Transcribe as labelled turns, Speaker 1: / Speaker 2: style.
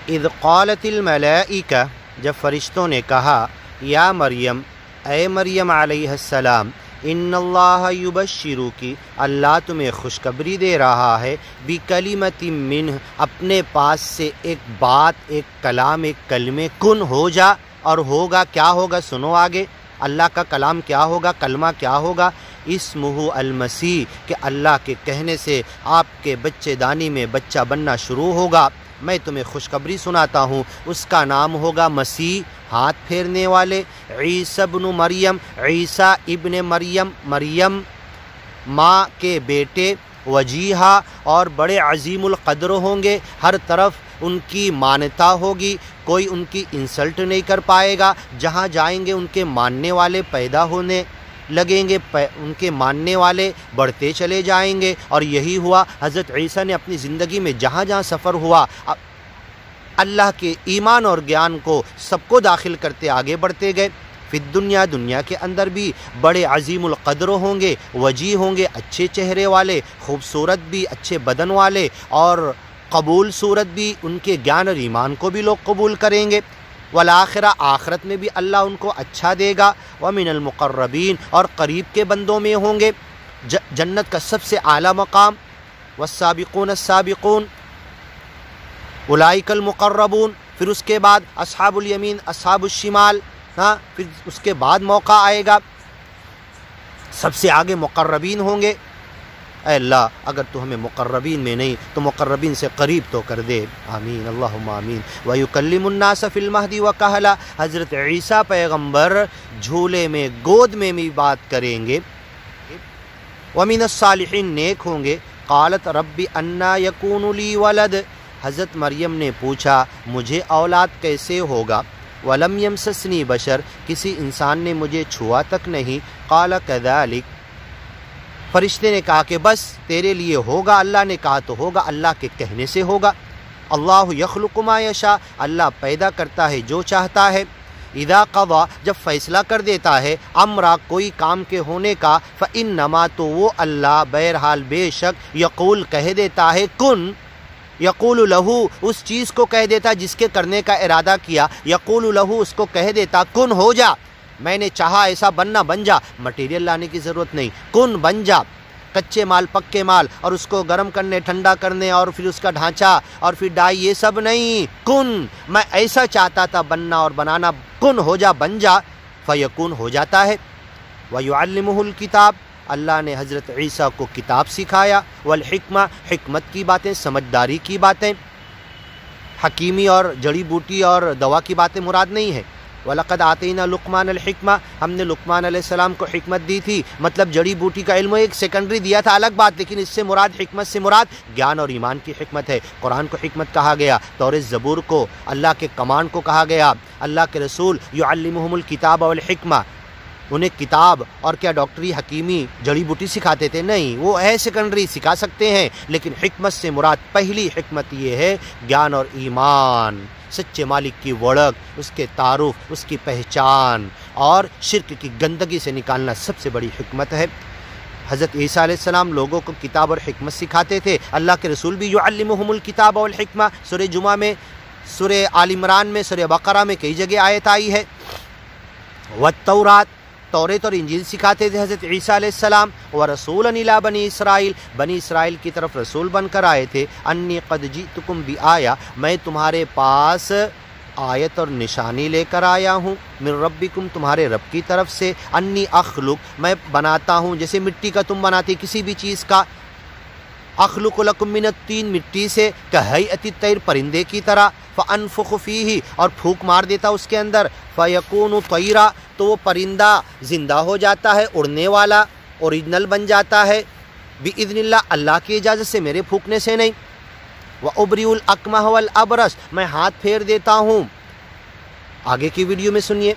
Speaker 1: اذ قالت الملائکہ، جب فرشتوں نے کہا، یا مریم، اے مریم علیہ السلام، ان اللہ یبشرکی، اللہ تمہیں خوشخبری دے رہا ہے، بکلمۃ منہ، اپنے پاس سے ایک بات، ایک کلام، ایک کلمے، کن ہو جا، اور ہوگا کیا ہوگا، سنو آگے اللہ کا کلام کیا ہوگا، کلمہ کیا ہوگا، اسمہ المسیح، کہ اللہ کے کہنے سے آپ کے بچے دانی میں بچہ بننا شروع ہوگا، میں تمہیں خوشخبری سناتا ہوں، اس کا نام ہوگا مسیح، ہاتھ پھیرنے والے، عیسی ابن مریم، عیسیٰ ابن مریم، مریم ماں کے بیٹے، وجیہا، اور بڑے عظیم القدر ہوں گے، ہر طرف ان کی مانتا ہوگی، کوئی ان کی انسلٹ نہیں کر پائے گا، جہاں جائیں گے ان کے ماننے والے پیدا ہونے لگیں گے، ان کے ماننے والے بڑھتے چلے جائیں گے، اور یہی ہوا۔ حضرت عیسیٰ نے اپنی زندگی میں جہاں جہاں سفر ہوا، اللہ کے ایمان اور گیان کو سب کو داخل کرتے آگے بڑھتے گئے۔ فی الدنیا، دنیا کے اندر بھی بڑے عظیم القدر ہوں گے، وجی ہوں گے، اچھے چہرے والے، خوبصورت بھی، اچھے بدن والے، اور قبول صورت بھی، ان کے گیان اور ایمان کو بھی لوگ قبول کریں گے۔ والآخرہ، آخرت میں بھی اللہ ان کو اچھا دے گا۔ ومن المقربین، اور قریب کے بندوں میں ہوں گے، جنت کا سب سے اعلیٰ مقام۔ والسابقون السابقون اولئک المقربون، پھر اس کے بعد اصحاب الیمین، اصحاب الشمال، پھر اس کے بعد موقع آئے گا سب سے آگے مقربین ہوں گے۔ اے اللہ، اگر تو ہمیں مقربین میں نہیں تو مقربین سے قریب تو کر دے، آمین، اللہم آمین۔ وَيُكَلِّمُ النَّاسَ فِي الْمَهْدِ وَكَهْلًا، حضرت عیسیٰ پیغمبر جھولے میں، گود میں بھی بات کریں گے۔ وَمِنَ الصَّالِحِينَ، نیک ہوں گے۔ قالت رب انا یکون لی ولد، حضرت مریم نے پوچھا مجھے اولاد کیسے ہوگا۔ ولم یمسسنی بشر، کسی انسان نے مجھے چھوا تک نہیں۔ قال کذالک، فرشتے نے کہا کہ بس تیرے لیے ہوگا، اللہ نے کہا تو ہوگا، اللہ کے کہنے سے ہوگا۔ اللہ یخلق ما یشاء، اللہ پیدا کرتا ہے جو چاہتا ہے۔ اذا قضا، جب فیصلہ کر دیتا ہے، امرا، کوئی کام کے ہونے کا، فانما، تو وہ اللہ بہرحال بے شک، یقول، کہہ دیتا ہے، کن، یقول لہو، اس چیز کو کہہ دیتا جس کے کرنے کا ارادہ کیا، یقول لہو، اس کو کہہ دیتا کن، ہو جا، میں نے چاہا ایسا بننا، بن جا، مٹیریل لانے کی ضرورت نہیں، کن، بن جا، کچے مال، پکے مال، اور اس کو گرم کرنے، ٹھنڈا کرنے، اور پھر اس کا ڈھانچہ، اور پھر ڈائی، یہ سب نہیں، کن، میں ایسا چاہتا تھا بننا اور بنانا، کن، ہو جا، بن جا، فیکون، ہو جاتا ہے۔ وَيُعَلِّمُهُ الْكِتَابَ، اللہ نے حضرت عیسیٰ کو کتاب سکھایا، والحکمہ، حکمت کی باتیں، سمجھداری کی باتیں، حکیمی اور جڑی بوٹی اور دوا کی باتیں مراد نہیں ہے۔ وَلَقَدْ آتَيْنَا لُقْمَانَ الْحِکْمَةَ، ہم نے لقمان علیہ السلام کو حکمت دی تھی، مطلب جڑی بوٹی کا علم ایک سیکنڈری دیا تھا، الگ بات، لیکن اس سے مراد، حکمت سے مراد گیان اور ایمان کی حکمت ہے۔ قرآن کو حکمت کہا گیا، تورات زبور کو، اللہ کے کمانڈ کو کہا گیا، اللہ کے رسول یعلمہم الکتاب والحکمہ، انہیں کتاب اور کیا ڈاکٹری، حکیمی، جڑی بوٹی سکھاتے تھے؟ نہیں، وہ ہے سیکنڈری، سکھا سکتے ہیں، لیکن حکمت سے مراد پہلی حکمت یہ ہے گیان اور ایمان، سچے مالک کی وڑک، اس کے تعارف، اس کی پہچان، اور شرک کی گندگی سے نکالنا سب سے بڑی حکمت ہے۔ حضرت عیسیٰ علیہ السلام لوگوں کو کتاب اور حکمت سکھاتے تھے، اللہ کے رسول بھی یعلمہم الکتاب والحکمہ، سورہ جمعہ میں، سورہ آل عمران میں، سورہ بقرہ میں کئی جگہ آیت آئی ہے۔ والتورات، توریت اور انجیل سکھاتے تھے حضرت عیسیٰ علیہ السلام۔ ورسولا الی بنی اسرائیل، بنی اسرائیل کی طرف رسول بن کر آئے تھے۔ انی قد جئتکم بآیہ، میں تمہارے پاس آیت اور نشانی لے کر آیا ہوں، من ربکم، تمہارے رب کی طرف سے، انی اخلق، میں بناتا ہوں، جیسے مٹی کا تم بناتے کسی بھی چیز کا، اخلق لکم من الطین، مٹی سے، کہیئۃ الطیر، پرندے کی طرح، فانفخ فیہ، اور پھونک مار دیتا اس کے اندر، فیکون طیرا، تو وہ پرندہ زندہ ہو جاتا ہے، اڑنے والا، اوریجنل بن جاتا ہے، باذن اللہ، اللہ کی اجازت سے، میرے پھونکنے سے نہیں۔ وابرئ الاکمہ والابرص، میں ہاتھ پھیر دیتا ہوں، آگے کی ویڈیو میں سنیے۔